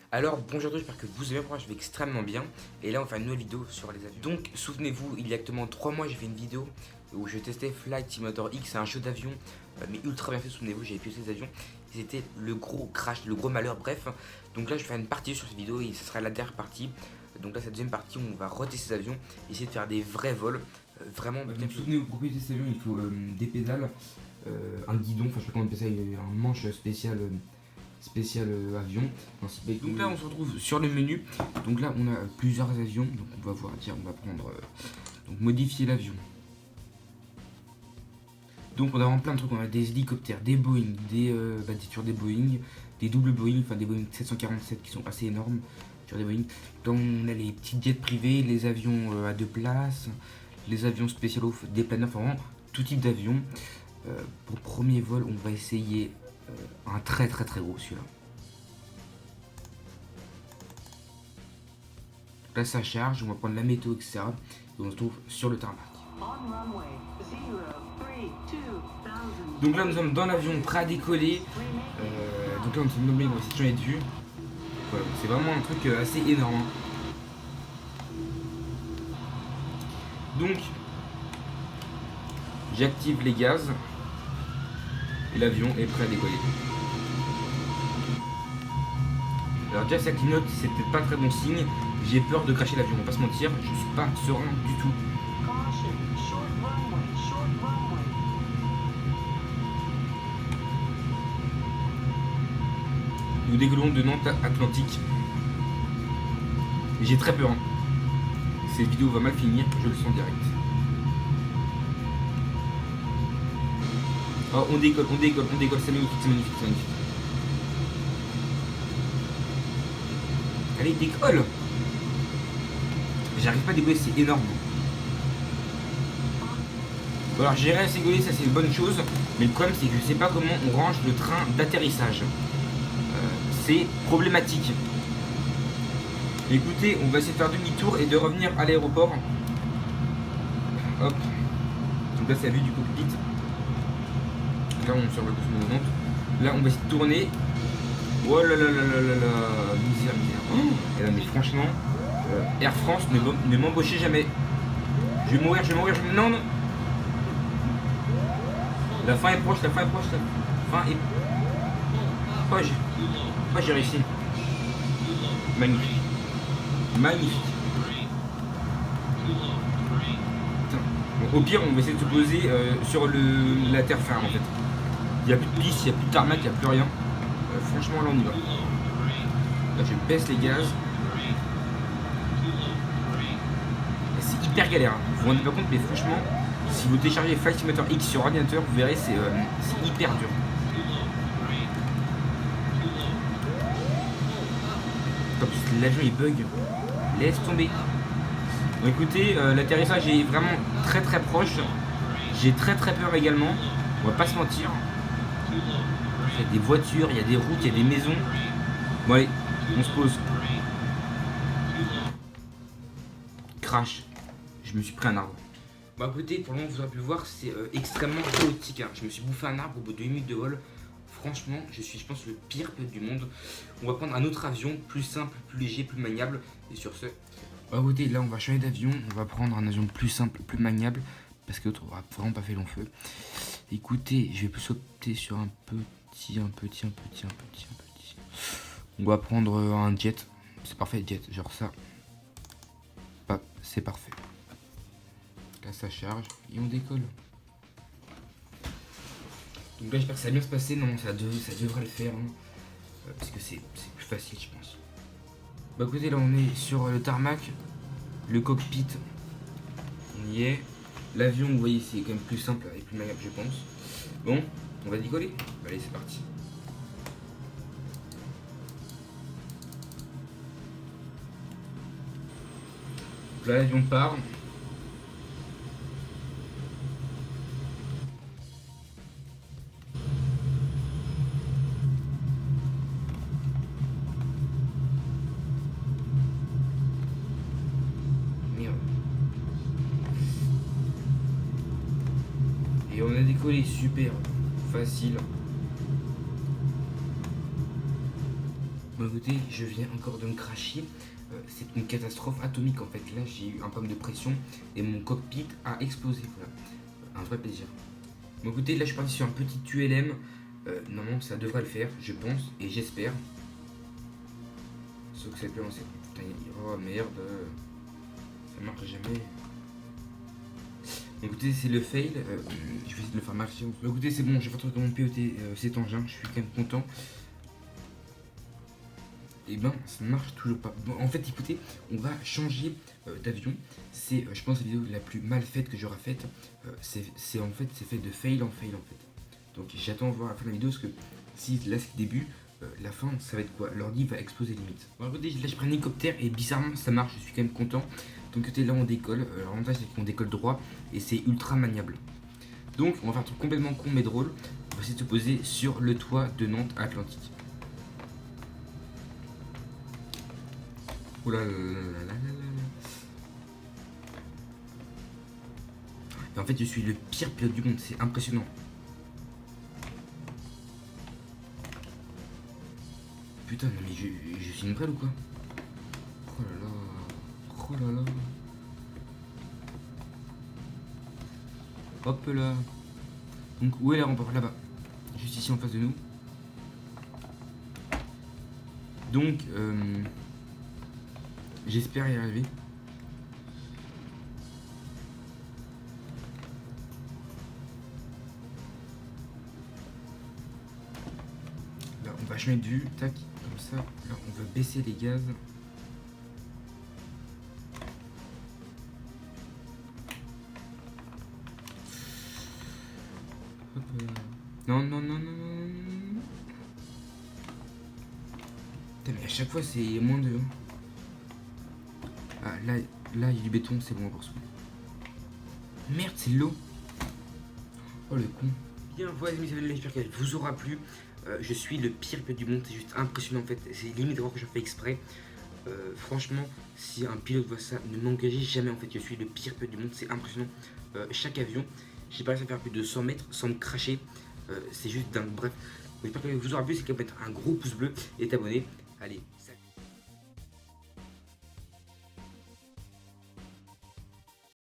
Alors bonjour à tous, j'espère que vous allez bien, moi je vais extrêmement bien. Et là on va faire une nouvelle vidéo sur les avions. Donc souvenez-vous, il y a exactement 3 mois j'ai fait une vidéo où je testais Flight Simulator X, c'est un jeu d'avion mais ultra bien fait, souvenez-vous, j'avais piloté ces avions. C'était le gros crash, le gros malheur, bref. Donc là je vais faire une partie sur cette vidéo et ce sera la dernière partie. Donc là cette deuxième partie où on va retester ces avions, essayer de faire des vrais vols, vraiment bien pilotés. Souvenez-vous, pour piloter cet avion, il faut des pédales, un guidon, enfin je sais pas comment on appelle ça, un manche spécial avion. Donc là on se retrouve sur le menu. Donc là on a plusieurs avions. Donc on va voir, tiens, on va prendre donc modifier l'avion. Donc on a vraiment plein de trucs, on a des hélicoptères, des Boeing, sur des Boeing, des doubles Boeing, enfin des Boeing 747 qui sont assez énormes sur des Boeing. Donc on a les petits jets privés, les avions à 2 places, les avions spéciaux, des planeurs, enfin vraiment tout type d'avion. Pour premier vol on va essayer un très gros celui-là. Là ça charge, on va prendre la météo, etc. Et on se trouve sur le tarmac. Donc là nous sommes dans l'avion prêt à décoller. Donc là on s'est nommé, on va essayer de changer de vue. Voilà, c'est vraiment un truc assez énorme. Donc j'active les gaz et l'avion est prêt à décoller. Alors déjà ça clignote, c'est peut-être pas très bon signe. J'ai peur de cracher l'avion, on va pas se mentir, je suis pas serein du tout. Nous décollons de Nantes Atlantique. J'ai très peur. Cette vidéo va mal finir, je le sens direct. Oh, on décolle, c'est magnifique, c'est magnifique, c'est magnifique. Allez, décolle. J'arrive pas à décoller, c'est énorme. Bon, alors j'ai réussi à décoller, ça c'est une bonne chose. Mais le problème c'est que je sais pas comment on range le train d'atterrissage. C'est problématique. Écoutez, on va essayer de faire demi-tour et de revenir à l'aéroport. Hop. Donc là c'est la vue du cockpit. Là on survole le Nantes. Là on va essayer de tourner. Oh là là là là là là. Misère. Oh, et là mais franchement, Air France ne m'embauchez jamais. Je vais mourir. Non. La fin est proche. Oh, j'ai réussi. Magnifique. Bon, au pire, on va essayer de se poser sur la terre ferme en fait. Il n'y a plus de piste, il n'y a plus de tarmac, il n'y a plus rien. Franchement, là on y va. Là, je baisse les gaz. C'est hyper galère. Hein. Vous vous rendez pas compte, mais franchement, si vous téléchargez Flight Simulator X sur ordinateur, vous verrez, c'est hyper dur. En plus, l'avion il bug. Laisse tomber. Bon, écoutez, l'atterrissage est vraiment très proche. J'ai très peur également. On va pas se mentir. Il y a des voitures, il y a des routes, il y a des maisons. Bon allez, on se pose. Crash. Je me suis pris un arbre. Bon écoutez, pour le moment vous aurez pu le voir, c'est extrêmement chaotique. Hein. Je me suis bouffé un arbre au bout de 2 minutes de vol. Franchement, je pense, le pire pilote du monde. On va prendre un autre avion, plus simple, plus léger, plus maniable. Et sur ce, bah écoutez, là on va changer d'avion. On va prendre un avion plus simple, plus maniable. Parce que l'autre aura vraiment pas fait long feu. Écoutez, je vais plus sauter sur un petit. On va prendre un jet. C'est parfait, jet, genre ça. Hop, c'est parfait. Là ça charge et on décolle. Donc là j'espère que ça va bien se passer. Non, ça devrait le faire. Hein. Parce que c'est plus facile je pense. Bah écoutez, là on est sur le tarmac. Le cockpit, on y est. L'avion, vous voyez, c'est quand même plus simple et plus maniable je pense. Bon, on va décoller. Allez, c'est parti. Donc là l'avion part. Et on a décollé super facile. écoutez, je viens encore de me cracher. C'est une catastrophe atomique en fait. Là, j'ai eu un problème de pression et mon cockpit a explosé. Voilà. Un vrai plaisir. Bon, écoutez, là, je suis parti sur un petit ULM. Normalement, ça devrait le faire, je pense et j'espère. Sauf que ça peut lancer. Putain, oh merde. Ça marche jamais. Écoutez, c'est le fail. Je vais essayer de le faire marcher. Écoutez, c'est bon, j'ai fait mon POT cet engin. Je suis quand même content. Et ben ça ne marche toujours pas. Bon, en fait, écoutez, on va changer d'avion. C'est, je pense, la vidéo la plus mal faite que j'aurai faite. C'est en fait, c'est fait de fail en fail en fait. Donc j'attends voir la fin de la vidéo parce que si là c'est le début, la fin ça va être quoi? L'ordi va exploser limite. Bon, écoutez, là je prends un hélicoptère et bizarrement ça marche, je suis quand même content. Donc écoutez, là on décolle. L'avantage c'est qu'on décolle droit et c'est ultra maniable. Donc on va faire un truc complètement con mais drôle. On va essayer de se poser sur le toit de Nantes Atlantique. Oh là là là là là là. Et en fait, je suis le pire pilote du monde, c'est impressionnant. Putain, non mais je suis une brêle ou quoi? Oh là là. Oh là là. Hop là. Donc, où est la rampe? Là-bas. Juste ici en face de nous. Donc, j'espère y arriver. Là, on va changer de vue. Tac, comme ça. Là, on va baisser les gaz. Hop là. Non, non, non, non, non. Putain, mais à chaque fois, c'est moins de... Ah, là, il y a du béton, c'est bon pour ça. Merde, c'est l'eau. Oh le con. Bien, voilà mes amis, j'espère qu'elle vous aura plu. Je suis le pire pilote du monde, c'est juste impressionnant en fait. C'est limite de voir que j'en fais exprès. Franchement, si un pilote voit ça, ne m'engagez jamais en fait. Je suis le pire pilote du monde, c'est impressionnant. Chaque avion, j'ai pas réussi à faire plus de 100 mètres sans me cracher. C'est juste dingue. Bref, j'espère que vous aura plu. C'est qu'à mettre un gros pouce bleu et t'abonner. Allez, salut.